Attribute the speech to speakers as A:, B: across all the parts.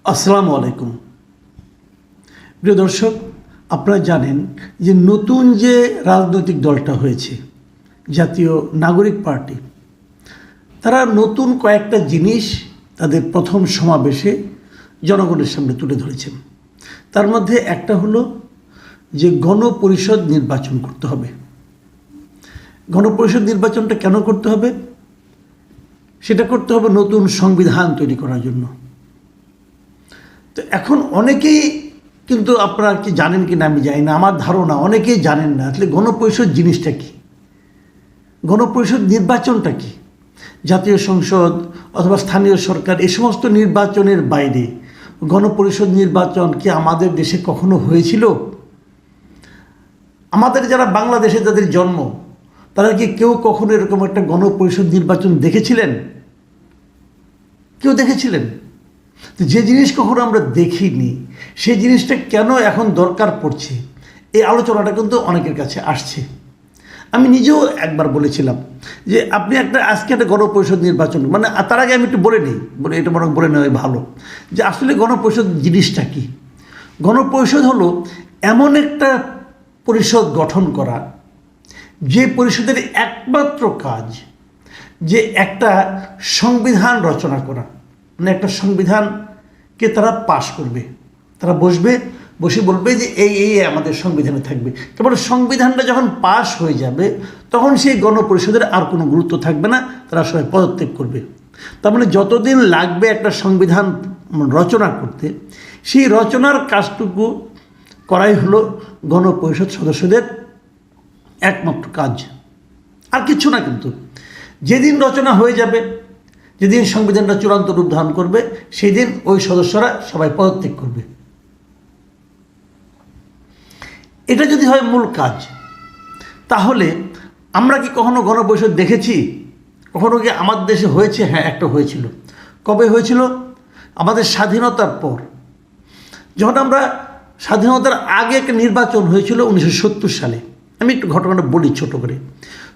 A: আসসালামু আলাইকুম। প্রিয় দর্শক, আপনারা জানেন যে নতুন যে রাজনৈতিক দলটা হয়েছে জাতীয় নাগরিক পার্টি, তারা নতুন কয়েকটা জিনিস তাদের প্রথম সমাবেশে জনগণের সামনে তুলে ধরেছেন। তার মধ্যে একটা হলো যে গণপরিষদ নির্বাচন করতে হবে। গণপরিষদ নির্বাচনটা কেন করতে হবে? সেটা করতে হবে নতুন সংবিধান তৈরি করার জন্য। তো এখন অনেকেই, কিন্তু আপনারা কি জানেন কি না আমি জানি না, আমার ধারণা অনেকেই জানেন না আসলে গণপরিষদ জিনিসটা কি, গণপরিষদ নির্বাচনটা কি। জাতীয় সংসদ অথবা স্থানীয় সরকার এই সমস্ত নির্বাচনের বাইরে গণপরিষদ নির্বাচন কি আমাদের দেশে কখনো হয়েছিল? আমাদের যারা বাংলাদেশে যাদের জন্ম, তারা কি কেউ কখনো এরকম একটা গণপরিষদ নির্বাচন দেখেছিলেন? কেউ দেখেছিলেন? তো যে জিনিস কখনো আমরা দেখিনি, সেই জিনিসটা কেন এখন দরকার পড়ছে, এই আলোচনাটা কিন্তু অনেকের কাছে আসছে। আমি নিজেও একবার বলেছিলাম যে আপনি আজকে একটা গণপরিষদ নির্বাচন, মানে তার আগে আমি একটু বলে নিই, এটা বরং বলে নেওয়াই ভালো যে আসলে গণপরিষদ জিনিসটা কি। গণপরিষদ হলো এমন একটা পরিষদ গঠন করা, যে পরিষদের একমাত্র কাজ যে একটা সংবিধান রচনা করা, মানে একটা সংবিধানকে তারা পাশ করবে। তারা বসে বলবে যে এই আমাদের সংবিধানে থাকবে। তারপরে সংবিধানটা যখন পাশ হয়ে যাবে তখন সেই গণপরিষদের আর কোনো গুরুত্ব থাকবে না, তারা সবাই পদত্যাগ করবে। তার মানে যতদিন লাগবে একটা সংবিধান রচনা করতে, সেই রচনার কাজটুকু করাই হলো গণপরিষদ সদস্যদের একমাত্র কাজ, আর কিছু না। কিন্তু যেদিন রচনা হয়ে যাবে, যেদিন সংবিধানটা চূড়ান্ত রূপ ধারণ করবে, সেই দিন ওই সদস্যরা সবাই পদত্যাগ করবে। এটা যদি হয় মূল কাজ, তাহলে আমরা কি কখনো গণপরিষদ দেখেছি? কখনো কি আমাদের দেশে হয়েছে? হ্যাঁ, একটা হয়েছিল। কবে হয়েছিল? আমাদের স্বাধীনতার পর। যখন আমরা স্বাধীনতার আগে একটা নির্বাচন হয়েছিল 1970 সালে। আমি একটু ঘটনাটা বলি ছোট করে।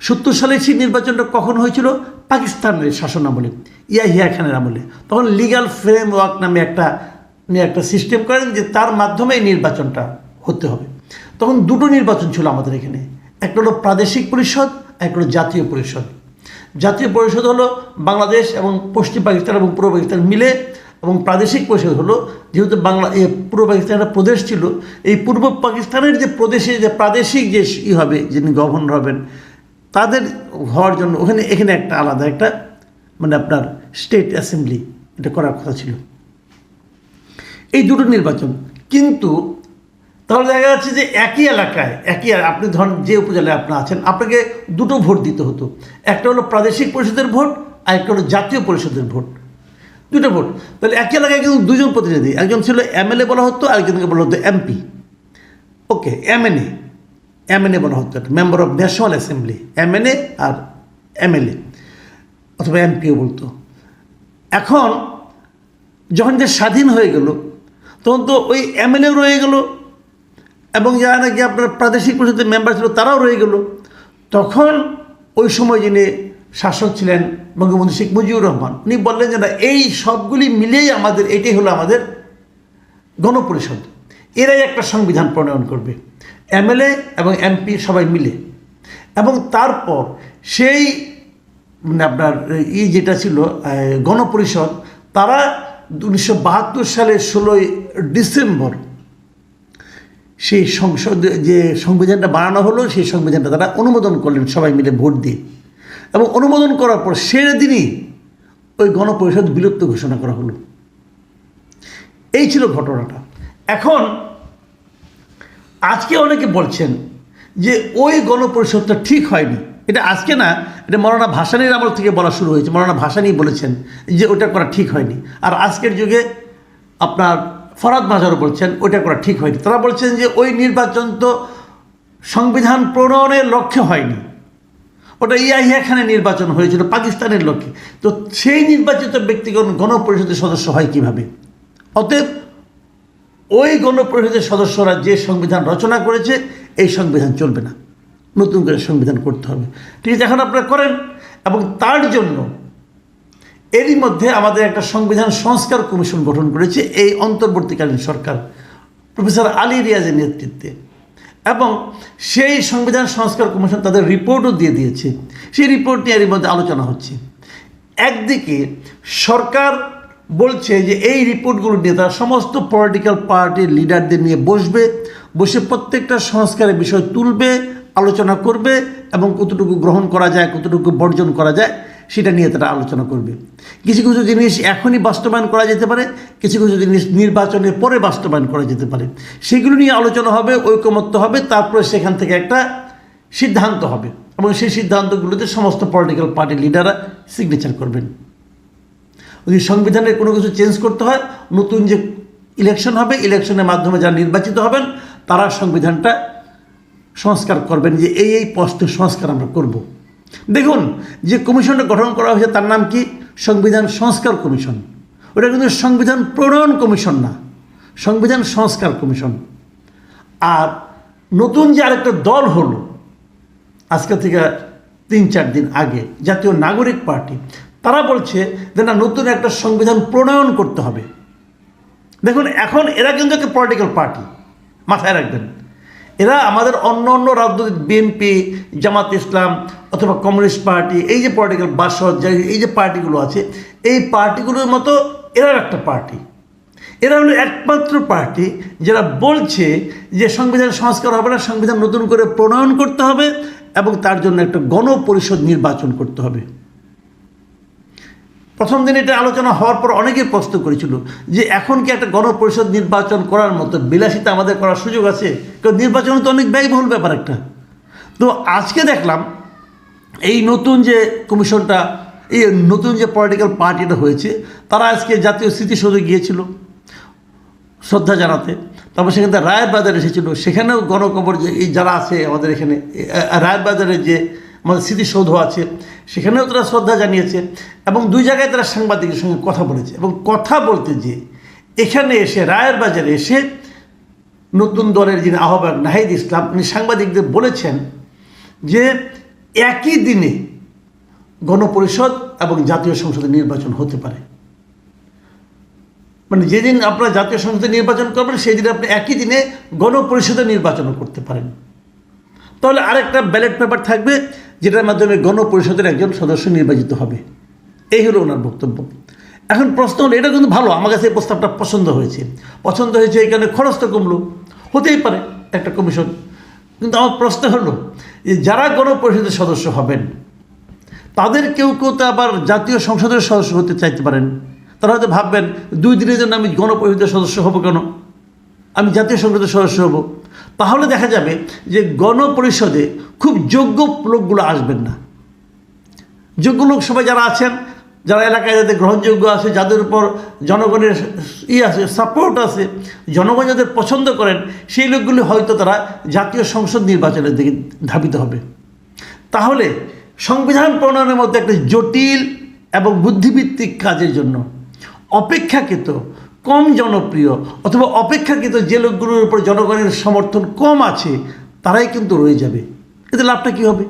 A: 70 সালে সেই নির্বাচনটা কখন হয়েছিল? পাকিস্তানের শাসন আমলে, ইয়াহিয়া খানের আমলে। তখন লিগ্যাল ফ্রেমওয়ার্ক নামে একটা সিস্টেম করেন যে তার মাধ্যমে এই নির্বাচনটা হতে হবে। তখন দুটো নির্বাচন ছিল আমাদের এখানে, একটা হলো প্রাদেশিক পরিষদ, একটা হলো জাতীয় পরিষদ। জাতীয় পরিষদ হলো বাংলাদেশ এবং পশ্চিম পাকিস্তান এবং পূর্ব পাকিস্তান মিলে, এবং প্রাদেশিক পরিষদ হলো যেহেতু পূর্ব পাকিস্তান একটা প্রদেশ ছিল, এই পূর্ব পাকিস্তানের যে প্রদেশে যে প্রাদেশিক যে হবে, যিনি গভর্নর হবেন, তাদের হওয়ার জন্য এখানে একটা আলাদা একটা মানে আপনার স্টেট অ্যাসেম্বলি এটা করার কথা ছিল। এই দুটো নির্বাচন, কিন্তু তাহলে দেখা যাচ্ছে যে একই এলাকায় আপনি ধরেন যে উপজেলায় আপনি আছেন, আপনাকে দুটো ভোট দিতে হতো। একটা হলো প্রাদেশিক পরিষদের ভোট, আর একটা হলো জাতীয় পরিষদের ভোট। দুটো ভোট। তাহলে একই এলাকায় কিন্তু দুজন প্রতিনিধি, একজন ছিল এমএলএ বলা হতো, আরেকজনকে বলা হতো এমপি। ওকে, এমএনএ বলা হতো, member of national assembly, MNA আর এমএলএ, অথবা এমপিও বলতো। এখন যখন যে স্বাধীন হয়ে গেল, তখন তো ওই এমএলএ রয়ে গেল, এবং যারা নাকি আপনার প্রাদেশিক পরিষদের মেম্বার ছিল তারাও রয়ে গেল। তখন ওই সময় যিনি শাসক ছিলেন বঙ্গবন্ধু শেখ মুজিবুর রহমান, উনি বললেন যে না, এই সবগুলি মিলেই এটাই হলো আমাদের গণপরিষদ, এরাই একটা সংবিধান প্রণয়ন করবে, এমএলএ এবং এমপি সবাই মিলে। এবং তারপর সেই মানে আপনার যেটা ছিল গণপরিষদ, তারা 1972 সালের 16 ডিসেম্বর সেই যে সংবিধানটা বানানো হলো, সেই সংবিধানটা তারা অনুমোদন করলেন সবাই মিলে ভোট দিয়ে। এবং অনুমোদন করার পর সেদিনই ওই গণপরিষদ বিলুপ্ত ঘোষণা করা হলো। এই ছিল ঘটনাটা। এখন আজকে অনেকে বলছেন যে ওই গণপরিষদটা ঠিক হয়নি। এটা আজকে না, এটা মৌলানা ভাসানীর আমল থেকে বলা শুরু হয়েছে। মৌলানা ভাসানী বলেছেন যে ওটা করা ঠিক হয়নি। আর আজকের যুগে আপনার ফরহাদ মাজারও বলছেন ওটা করা ঠিক হয়নি। তারা বলছেন যে ওই নির্বাচন তো সংবিধান প্রণয়নের লক্ষ্যে হয়নি, ওটা ইয়াহিয়া খানের নির্বাচন হয়েছিল পাকিস্তানের লক্ষ্যে। তো সেই নির্বাচিত ব্যক্তিগণ গণপরিষদের সদস্য হয় কিভাবে? অতএব ওই গণপরিষদের সদস্যরা যে সংবিধান রচনা করেছে, এই সংবিধান চলবে না, নতুন করে সংবিধান করতে হবে। ঠিক আছে, এখন আপনারা করেন। এবং তার জন্য এরই মধ্যে আমাদের একটা সংবিধান সংস্কার কমিশন গঠন করেছে এই অন্তর্বর্তীকালীন সরকার প্রফেসর আলী রিয়াজের নেতৃত্বে, এবং সেই সংবিধান সংস্কার কমিশন তাদের রিপোর্টও দিয়ে দিয়েছে। সেই রিপোর্ট নিয়ে এর মধ্যে আলোচনা হচ্ছে। একদিকে সরকার বলছে যে এই রিপোর্টগুলো নিয়ে তারা সমস্ত পলিটিক্যাল পার্টির লিডারদের নিয়ে বসে প্রত্যেকটা সংস্কারের বিষয় তুলবে, আলোচনা করবে এবং কতটুকু গ্রহণ করা যায়, কতটুকু বর্জন করা যায় সেটা নিয়ে তারা আলোচনা করবে। কিছু কিছু জিনিস এখনই বাস্তবায়ন করা যেতে পারে, কিছু কিছু জিনিস নির্বাচনের পরে বাস্তবায়ন করা যেতে পারে। সেগুলো নিয়ে আলোচনা হবে, ঐকমত্য হবে, তারপরে সেখান থেকে একটা সিদ্ধান্ত হবে এবং সেই সিদ্ধান্তগুলোতে সমস্ত পলিটিক্যাল পার্টির লিডাররা সিগনেচার করবেন। যদি সংবিধানের কোনো কিছু চেঞ্জ করতে হয়, নতুন যে ইলেকশন হবে, ইলেকশনের মাধ্যমে যারা নির্বাচিত হবেন তারা সংবিধানটা সংস্কার করবেন যে এই পোস্টের সংস্কার আমরা করব। দেখুন, যে কমিশনটা গঠন করা হয়েছে তার নাম কি? সংবিধান সংস্কার কমিশন। ওটা কিন্তু সংবিধান প্রণয়ন কমিশন না, সংবিধান সংস্কার কমিশন। আর নতুন যে আরেকটা দল হলো আজকে থেকে 3-4 দিন আগে, জাতীয় নাগরিক পার্টি, তারা বলছে যে না, নতুন একটা সংবিধান প্রণয়ন করতে হবে। দেখুন, এখন এরা কিন্তু একটা পলিটিক্যাল পার্টি, মাথায় রাখবেন। এরা আমাদের অন্য রাজনৈতিক বিএনপি, জামাত ইসলাম অথবা কমিউনিস্ট পার্টি, এই যে পলিটিক্যাল বাসদ, এই যে পার্টিগুলো আছে, এই পার্টিগুলোর মতো এরাও একটা পার্টি। এরা হলো একমাত্র পার্টি যারা বলছে যে সংবিধান সংস্কার হবে না, সংবিধান নতুন করে প্রণয়ন করতে হবে এবং তার জন্য একটা গণপরিষদ নির্বাচন করতে হবে। প্রথম দিন এটা আলোচনা হওয়ার পর অনেকেই প্রশ্ন করেছিল যে এখন কি একটা গণপরিষদ নির্বাচন করার মতো বিলাসিতা আমাদের করার সুযোগ আছে? কারণ নির্বাচন তো অনেক ব্যয়বহুল ব্যাপার একটা। তো আজকে দেখলাম এই নতুন যে কমিশনটা, এই নতুন যে পলিটিক্যাল পার্টিটা হয়েছে, তারা আজকে জাতীয় স্মৃতিসৌধে গিয়েছিল শ্রদ্ধা জানাতে। তারপর সেখানে রায়ের বাজার এসেছিল, সেখানেও গণকবর যে এই যারা আছে আমাদের এখানে রায়ের বাজারে যে আমাদের স্মৃতিসৌধ আছে সেখানেও তারা শ্রদ্ধা জানিয়েছে এবং 2 জায়গায় তারা সাংবাদিকের সঙ্গে কথা বলেছে। এবং কথা বলতে যে এখানে এসে রায়ের বাজারে এসে নতুন দলের যিনি আহ্বায়ক নাহিদ ইসলাম, উনি সাংবাদিকদের বলেছেন যে একই দিনে গণপরিষদ এবং জাতীয় সংসদের নির্বাচন হতে পারে। মানে যেদিন আপনারা জাতীয় সংসদে নির্বাচন করবেন সেই দিনে আপনি একই দিনে গণপরিষদের নির্বাচনও করতে পারেন। তাহলে আরেকটা ব্যালট পেপার থাকবে যেটার মাধ্যমে গণপরিষদের একজন সদস্য নির্বাচিত হবে। এই হলো ওনার বক্তব্য। এখন প্রশ্ন হলো, এটা কিন্তু ভালো, আমার কাছে এই প্রস্তাবটা পছন্দ হয়েছে। এখানে খরচ তো কমলো, হতেই পারে একটা কমিশন। কিন্তু আমার প্রশ্ন হলো যে যারা গণপরিষদের সদস্য হবেন তাদের কেউ তো আবার জাতীয় সংসদের সদস্য হতে চাইতে পারেন। তারা হয়তো ভাববেন 2 দিনের জন্য আমি গণপরিষদের সদস্য হব কেন, আমি জাতীয় সংসদের সদস্য হব। তাহলে দেখা যাবে যে গণপরিষদে খুব যোগ্য লোকগুলো আসবেন না। যোগ্য লোক সবাই যারা আছেন, যারা এলাকায় যাদের গ্রহণযোগ্য আছে, যাদের উপর জনগণের আছে, সাপোর্ট আছে, জনগণ যাদের পছন্দ করেন, সেই লোকগুলি হয়তো তারা জাতীয় সংসদ নির্বাচনের দিকে ধাবিত হবে। তাহলে সংবিধান প্রণয়নের মধ্যে একটা জটিল এবং বুদ্ধিভিত্তিক কাজের জন্য অপেক্ষাকৃত কম জনপ্রিয় অথবা অপেক্ষাকৃত যে লোকগুলোর উপর জনগণের সমর্থন কম আছে তারাই কিন্তু রয়ে যাবে। এতে লাভটা কী হবে?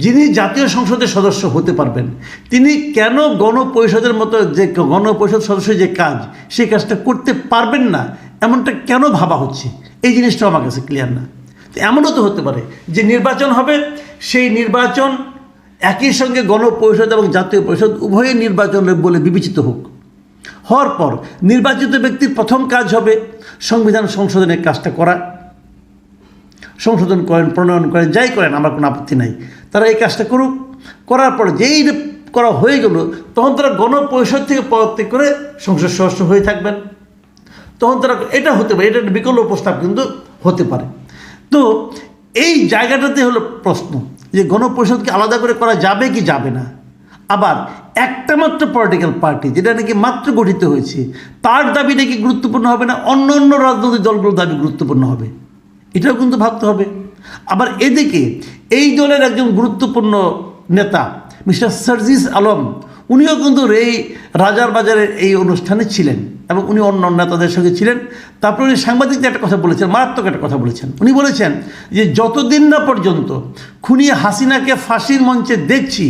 A: যিনি জাতীয় সংসদের সদস্য হতে পারবেন তিনি কেন গণপরিষদের মতো যে গণপরিষদ সদস্যের যে কাজ সেই কাজটা করতে পারবেন না, এমনটা কেন ভাবা হচ্ছে? এই জিনিসটা আমার কাছে ক্লিয়ার না। তো এমনও তো হতে পারে যে নির্বাচন হবে, সেই নির্বাচন একই সঙ্গে গণপরিষদ এবং জাতীয় পরিষদ উভয়ই নির্বাচন বলে বিবেচিত হোক। হওয়ার পর নির্বাচিত ব্যক্তির প্রথম কাজ হবে সংবিধান সংশোধনের কাজটা করা। সংশোধন করেন, প্রণয়ন করেন, যাই করেন, আমার কোনো আপত্তি নাই, তারা এই কাজটা করুক। করার পর যেই করা হয়ে গেল তখন তারা গণপরিষদ থেকে পদত্যাগ করে সংসদ সদস্য হয়ে থাকবেন। তখন তারা এটা হতে পারে, এটা একটা বিকল্প প্রস্তাব কিন্তু হতে পারে। তো এই জায়গাটাতে হলো প্রশ্ন যে গণপরিষদকে আলাদা করে করা যাবে কি যাবে না। আবার একটা মাত্র পলিটিক্যাল পার্টি যেটা নাকি মাত্র গঠিত হয়েছে তার দাবি নাকি গুরুত্বপূর্ণ হবে না, অন্য রাজনৈতিক দলগুলোর দাবি গুরুত্বপূর্ণ হবে, এটাও কিন্তু ভাবতে হবে। আবার এদিকে এই দলের একজন গুরুত্বপূর্ণ নেতা মিস্টার সার্জিস আলম, উনিও কিন্তু এই রাজার বাজারের এই অনুষ্ঠানে ছিলেন এবং উনি অন্য নেতাদের সঙ্গে ছিলেন। তারপরে উনি সাংবাদিকদের একটা কথা বলেছেন, মারাত্মক একটা কথা বলেছেন। উনি বলেছেন যে যতদিন না পর্যন্ত খুনি হাসিনাকে ফাঁসির মঞ্চে দেখছি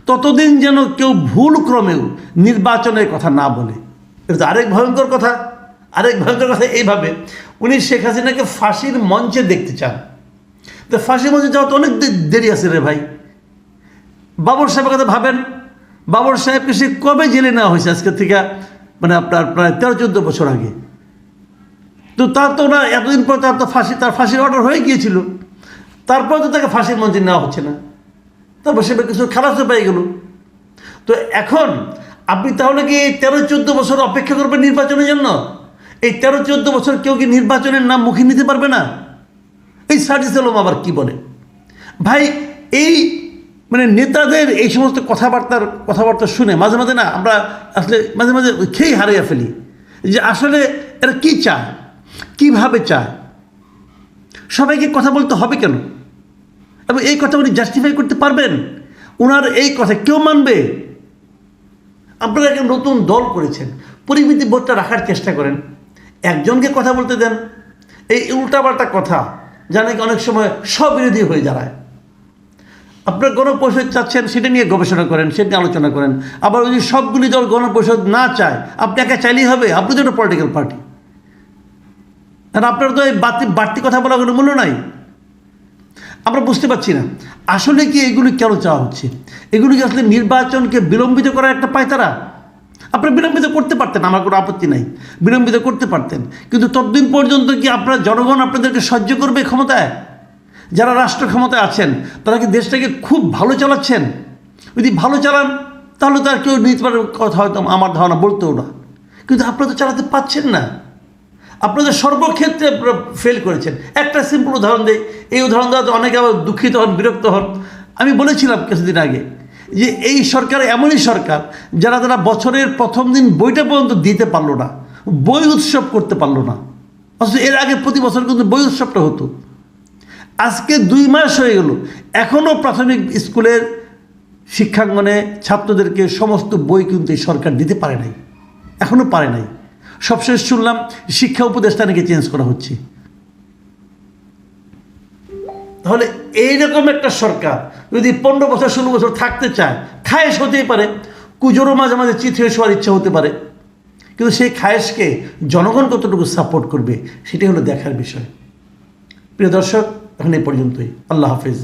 A: ততদিন যেন কেউ ভুল ক্রমেও নির্বাচনের কথা না বলে। এটা তো আরেক ভয়ঙ্কর কথা। আরেক ভয়ঙ্কর কথা এইভাবে, উনি শেখ হাসিনাকে ফাঁসির মঞ্চে দেখতে চান। তো ফাঁসির মঞ্চে যাওয়া তো অনেক দেরি আছে রে ভাই। বাবর সাহেবের কথা ভাবেন, বাবর সাহেবকে সে কবে জেলে নেওয়া হয়েছে? আজকে থেকে মানে আপনার প্রায় 13-14 বছর আগে। তো তার তো না, এতদিন পর তার ফাঁসির অর্ডার হয়ে গিয়েছিল, তারপর তো তাকে ফাঁসির মঞ্চে নেওয়া হচ্ছে না। তারপর সে কিছু খালাসও পেয়ে গেল। তো এখন আপনি তাহলে কি 13-14 বছর অপেক্ষা করবেন নির্বাচনের জন্য? এই 13-14 বছর কেউ কি নির্বাচনের নাম মুখে নিতে পারবে না? এই সার্জিস আলম আবার কি বলে ভাই, এই মানে নেতাদের এই সমস্ত কথাবার্তা শুনে মাঝে মাঝে না আমরা আসলে মাঝে মাঝে খেয়ে হারিয়ে ফেলি যে আসলে এরা কী চায়, কীভাবে চায়, সবাইকে কথা বলতে হবে কেন, এবং এই কথা উনি জাস্টিফাই করতে পারবেন? ওনার এই কথা কেউ মানবে? আপনারা একটা নতুন দল করেছেন, পরিমিতি বোধটা রাখার চেষ্টা করেন, একজনকে কথা বলতে দেন। এই উল্টাপাল্টা কথা জানে কি অনেক সময় স্ববিরোধী হয়ে দাঁড়ায়। আপনার গণপরিষদ চাচ্ছেন, সেটা নিয়ে গবেষণা করেন, সেটা নিয়ে আলোচনা করেন। আবার যদি সবগুলি দল গণপরিষদ না চায়, আপনি একা চাইলেই হবে? আপনি তো একটা পলিটিক্যাল পার্টি, আর আপনার তো এই বাড়তি কথা বলার কোনো মূল্য নাই। আমরা বুঝতে পারছি না আসলে কি এগুলি কেন চাওয়া হচ্ছে। এগুলি কি আসলে নির্বাচনকে বিলম্বিত করার একটা পায়তারা? আপনারা বিলম্বিত করতে পারতেন, আমার কোনো আপত্তি নাই, বিলম্বিত করতে পারতেন, কিন্তু ততদিন পর্যন্ত কি আপনার জনগণ আপনাদেরকে সহ্য করবে ক্ষমতায়? যারা রাষ্ট্র ক্ষমতায় আছেন তারা কি দেশটাকে খুব ভালো চালাচ্ছেন? যদি ভালো চালান তাহলে তো আর কেউ নিতে পারার কথা হয়তো আমার ধারণা বলতেও না, কিন্তু আপনারা তো চালাতে পারছেন না। আপনাদের সর্বক্ষেত্রে ফেল করেছেন। একটা সিম্পল উদাহরণ দেয়, এই উদাহরণ দেওয়া তো অনেকে আবার দুঃখিত হন, বিরক্ত হন। আমি বলেছিলাম কিছুদিন আগে যে এই সরকার এমনই সরকার যারা বছরের প্রথম দিন বইটা পর্যন্ত দিতে পারলো না, বই উৎসব করতে পারলো না, অথচ এর আগে প্রতি বছর কিন্তু বই উৎসবটা হতো। আজকে 2 মাস হয়ে গেল, এখনও প্রাথমিক স্কুলের শিক্ষাঙ্গনে ছাত্রদেরকে সমস্ত বই কিন্তু এই সরকার দিতে পারে নাই, এখনও পারে নাই। সবশেষ শুনলাম শিক্ষা উপদেষ্টা নাকি চেঞ্জ করা হচ্ছে। তাহলে এইরকম একটা সরকার যদি 15 বছর 16 বছর থাকতে চায়, খায়েশ হতেই পারে, কুজোরও মাঝে মাঝে চিত হয়ে শোয়ার ইচ্ছা হতে পারে, কিন্তু সেই খায়েশকে জনগণ কতটুকু সাপোর্ট করবে সেটাই হলো দেখার বিষয়। প্রিয় দর্শক, এখন এই পর্যন্তই। আল্লাহ হাফিজ।